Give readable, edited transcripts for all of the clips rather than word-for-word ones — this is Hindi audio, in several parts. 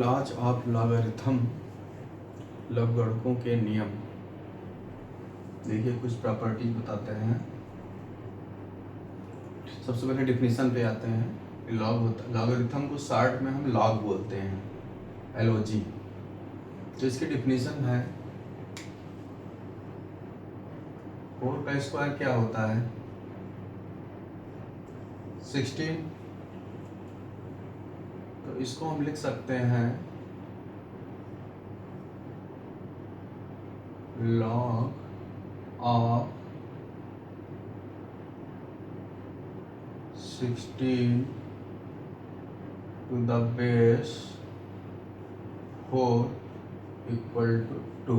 लॉज ऑफ लॉगरिथम, लघुगणकों के नियम। देखिए कुछ प्रॉपर्टीज बताते हैं। सबसे पहले डिफिनीशन पे आते हैं। लॉग होता है, लॉगरिथम को शॉर्ट में हम लॉग बोलते हैं, LOG। तो इसकी डिफिनीशन है 4 का स्क्वायर क्या होता है 16। तो इसको हम लिख सकते हैं log of 16 to the base 4 equal to 2।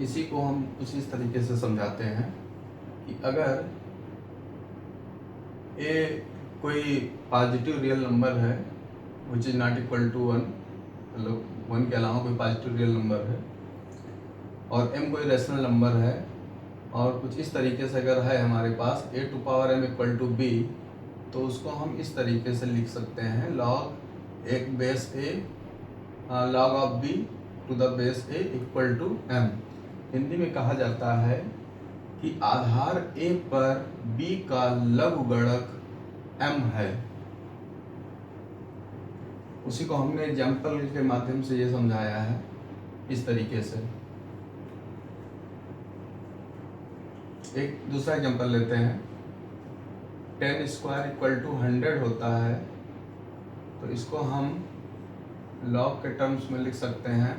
इसी को हम कुछ इस तरीके से समझाते हैं कि अगर ए कोई पॉजिटिव रियल नंबर है which is not equal to 1, मतलब 1 के अलावा कोई पॉजिटिव रियल नंबर है, और m कोई रेशनल नंबर है, और कुछ इस तरीके से अगर है हमारे पास a to power m equal to b, तो उसको हम इस तरीके से लिख सकते हैं log एक base a log of b to the base a equal to m। Hindi में कहा जाता है कि आधार a पर b का लघुगणक m है। उसी को हमने एग्जाम्पल के माध्यम से ये समझाया है इस तरीके से। एक दूसरा एग्जाम्पल लेते हैं। 10 स्क्वायर इक्वल टू 100 होता है, तो इसको हम लॉग के टर्म्स में लिख सकते हैं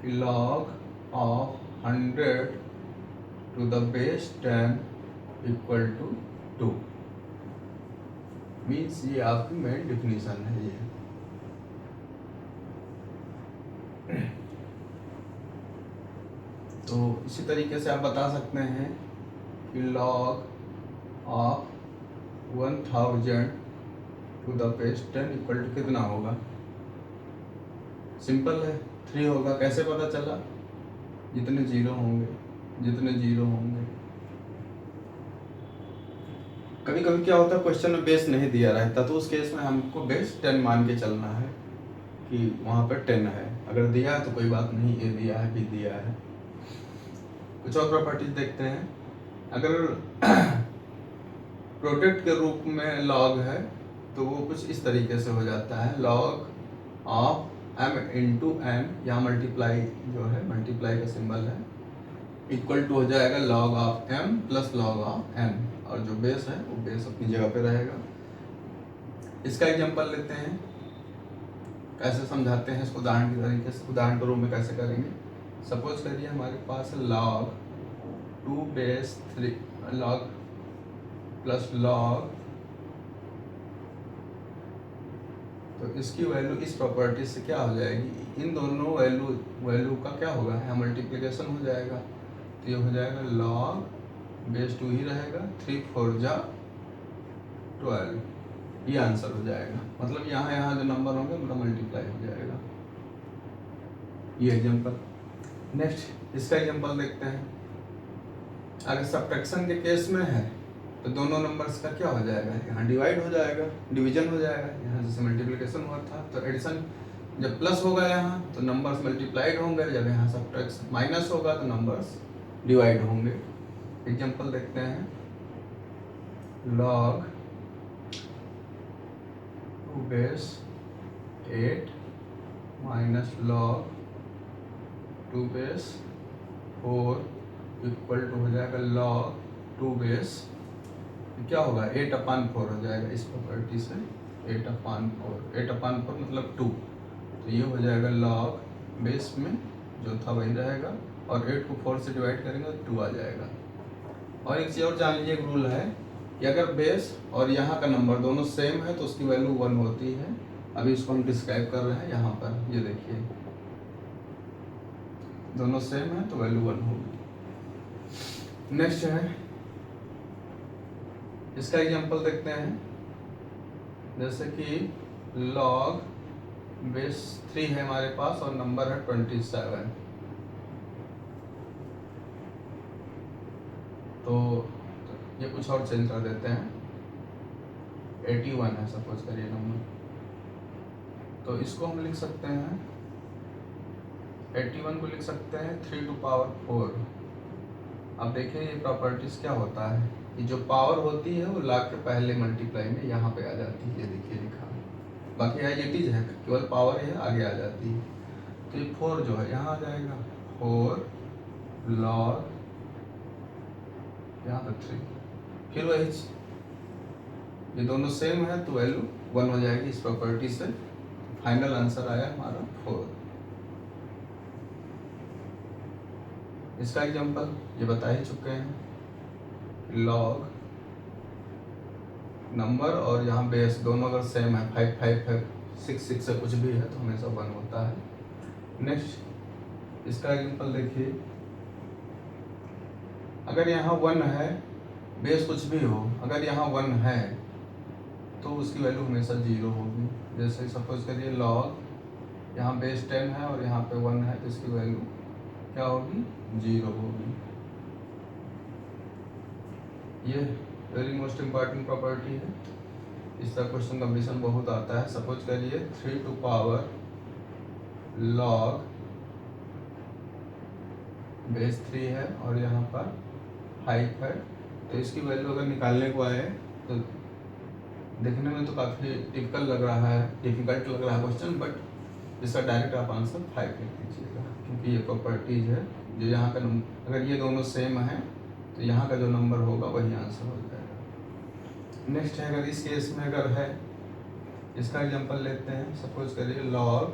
कि log of 100 to the base 10 equal to 2। Means ये आपकी मेन डिफिनीशन है ये। तो इसी तरीके से आप बता सकते हैं कि log of 1000 to the base 10 equal to कितना होगा। सिंपल है, 3 होगा। कैसे पता चला? जितने जीरो होंगे, जितने जीरो होंगे। कभी कभी क्या होता है क्वेश्चन में बेस नहीं दिया रहता, तो उस केस में हमको बेस 10 मान के चलना है कि वहाँ पर 10 है। अगर दिया है तो कोई बात नहीं, ए दिया है, बी दिया है। कुछ और प्रॉपर्टीज देखते हैं। अगर प्रोडक्ट के रूप में लॉग है तो वो कुछ इस तरीके से हो जाता है log of m into m, यहाँ मल्टीप्लाई जो है मल्टीप्लाई का सिंबल है, इक्वल टू हो जाएगा log of m plus log of n, और जो बेस है वो बेस अपनी जगह पे रहेगा। इसका एग्जांपल लेते हैं, कैसे समझाते हैं इसको उदाहरण के तरीके से। उदाहरण के रूप में कैसे करेंगे? सपोज करिए हमारे पास log 2 base 3 log plus log, तो इसकी वैल्यू इस प्रॉपर्टी से क्या हो जाएगी, इन दोनों वैल्यू का क्या होगा, यहाँ मल्टीप्लिकेशन हो जाएगा। तो ये हो जाएगा लॉग बेस 2 ही रहेगा, 3 4 जा 12, ये आंसर हो जाएगा। मतलब यहाँ जो नंबर होंगे मतलब मल्टीप्लाई हो जाएगा। ये एग्जांपल। नेक्स्ट इसका एग्जांपल देखते हैं। अगर सब्ट्रैक्शन के केस में है तो दोनों नंबर्स का क्या हो जाएगा, यहाँ डिवाइड हो जाएगा, डिवीजन हो जाएगा। यहाँ जैसे मल्टीप्लिकेशन हुआ था तो एडिशन, जब प्लस होगा यहाँ तो नंबर्स मल्टीप्लाइड होंगे, जब यहाँ सब्ट्रैक्शन माइनस होगा तो नंबर्स डिवाइड होंगे। एग्जांपल देखते हैं। Log 2 base 8 minus log 2 base 4 equal to हो जाएगा लॉग 2 बेस, क्या होगा 8/4 हो जाएगा इस प्रॉपर्टी से। 8/4 मतलब 2, तो ये हो जाएगा लॉग बेस में जो था वही रहेगा, और 8 को 4 से डिवाइड करेंगे तो 2 आ जाएगा। और एक चीज़ और जान लीजिए, एक रूल है कि अगर बेस और यहाँ का नंबर दोनों सेम है तो उसकी वैल्यू 1 होती है। अभी इसको हम डिस्क्राइब कर रहे हैं यहाँ पर, ये देखिए दोनों सेम है तो वैल्यू 1 होगी। नेक्स्ट है, इसका एग्जांपल देखते हैं। जैसे कि लॉग बेस 3 है हमारे पास और नंबर है 27। तो ये कुछ और चेंज कर देते हैं, 81 है सपोज करिए नंबर, तो इसको हम लिख सकते हैं 81 को लिख सकते हैं 3 टू पावर 4। अब देखिए ये प्रॉपर्टीज क्या होता है कि जो पावर होती है वो लाख के पहले मल्टीप्लाई में यहाँ पे आ जाती है, ये देखिए लिखा है, बाकी एज इट इज है, केवल पावर है आगे आ जाती है। तो ये 4 जो है यहाँ आ जाएगा, 4 log यहाँ पे 3, फिर वही ये दोनों सेम है तो वैल्यू 1 हो जाएगी इस प्रॉपर्टी से। फाइनल आंसर आया हमारा 4। इसका एग्जांपल ये बता ही चुके हैं, लॉग नंबर और यहाँ बेस दोनों अगर सेम है, 5 5 है, 6 6 है, कुछ भी है तो हमेशा 1 होता है। नेक्स्ट इसका एग्जांपल देखिए, अगर यहाँ 1 है, बेस कुछ भी हो, अगर यहाँ 1 है तो उसकी वैल्यू हमेशा 0 होगी। जैसे सपोज करिए लॉग यहाँ बेस 10 है और यहाँ पे 1 है तो इसकी वैल्यू क्या होगी, 0 होगी। ये वेरी मोस्ट इम्पॉर्टेंट प्रॉपर्टी है, इसका क्वेश्चन कंपटीशन बहुत आता है। सपोज करिए 3 टू पावर लॉग बेस 3 है और यहाँ पर 5 है, तो इसकी वैल्यू अगर निकालने को आए तो देखने में तो काफ़ी डिफिकल्ट लग रहा है क्वेश्चन, बट इसका डायरेक्ट आप आंसर 5 लिख दीजिएगा, क्योंकि ये प्रॉपर्टीज है जो यहाँ का अगर ये दोनों सेम हैं तो यहाँ का जो नंबर होगा वही आंसर हो जाएगा। नेक्स्ट है, अगर इस केस में अगर है, इसका एग्जांपल लेते हैं। सपोज करिए लॉग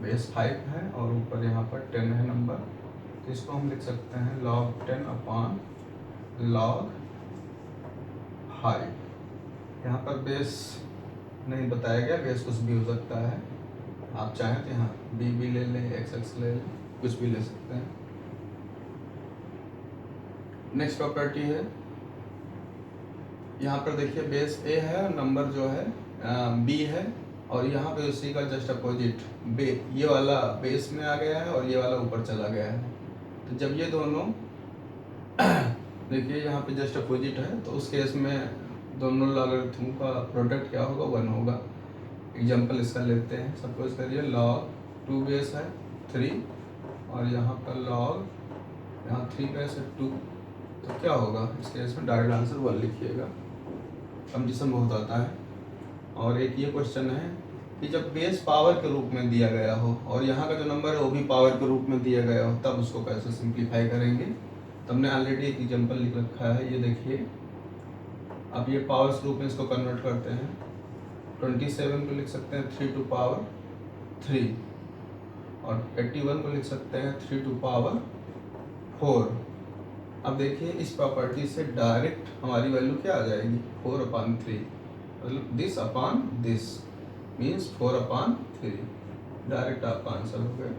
बेस 5 है और ऊपर यहाँ पर 10 है नंबर, तो इसको हम लिख सकते हैं log 10 अपॉन log 5। यहाँ पर बेस नहीं बताया गया, बेस कुछ भी हो सकता है, आप चाहें तो यहाँ b भी ले लें, x ले लें, कुछ भी ले सकते हैं। नेक्स्ट प्रॉपर्टी है, यहाँ पर देखिए बेस a है और नंबर जो है b है, और यहाँ पे उसी का जस्ट अपोजिट ये वाला बेस में आ गया है और ये वाला ऊपर चला गया है। तो जब ये दोनों देखिए यहाँ पे जस्ट अपोजिट है तो उस केस में दोनों लॉगरिथम का प्रोडक्ट क्या होगा, 1 होगा। एग्जांपल इसका लेते हैं। सपोज करिए log 2 बेस है 3 और यहाँ पर log यहाँ 3 बेस है 2, तो क्या होगा इस केस में, डायरेक्ट आंसर 1 लिखिएगा, कंपटीशन बहुत आता है। और एक ये क्वेश्चन है कि जब बेस पावर के रूप में दिया गया हो और यहाँ का जो नंबर है वो भी पावर के रूप में दिया गया हो, तब उसको कैसे सिंप्लीफाई करेंगे। तो हमने ऑलरेडी एक एग्जांपल लिख रखा है, ये देखिए। अब ये पावर्स रूप में इसको कन्वर्ट करते हैं, 27 को लिख सकते हैं 3 टू पावर 3 और 81 को लिख सकते हैं 3 टू पावर 4। अब देखिए इस प्रॉपर्टी से डायरेक्ट हमारी वैल्यू क्या आ जाएगी, 4/3, मतलब this upon this means 4/3, direct आपका आंसर हो गया।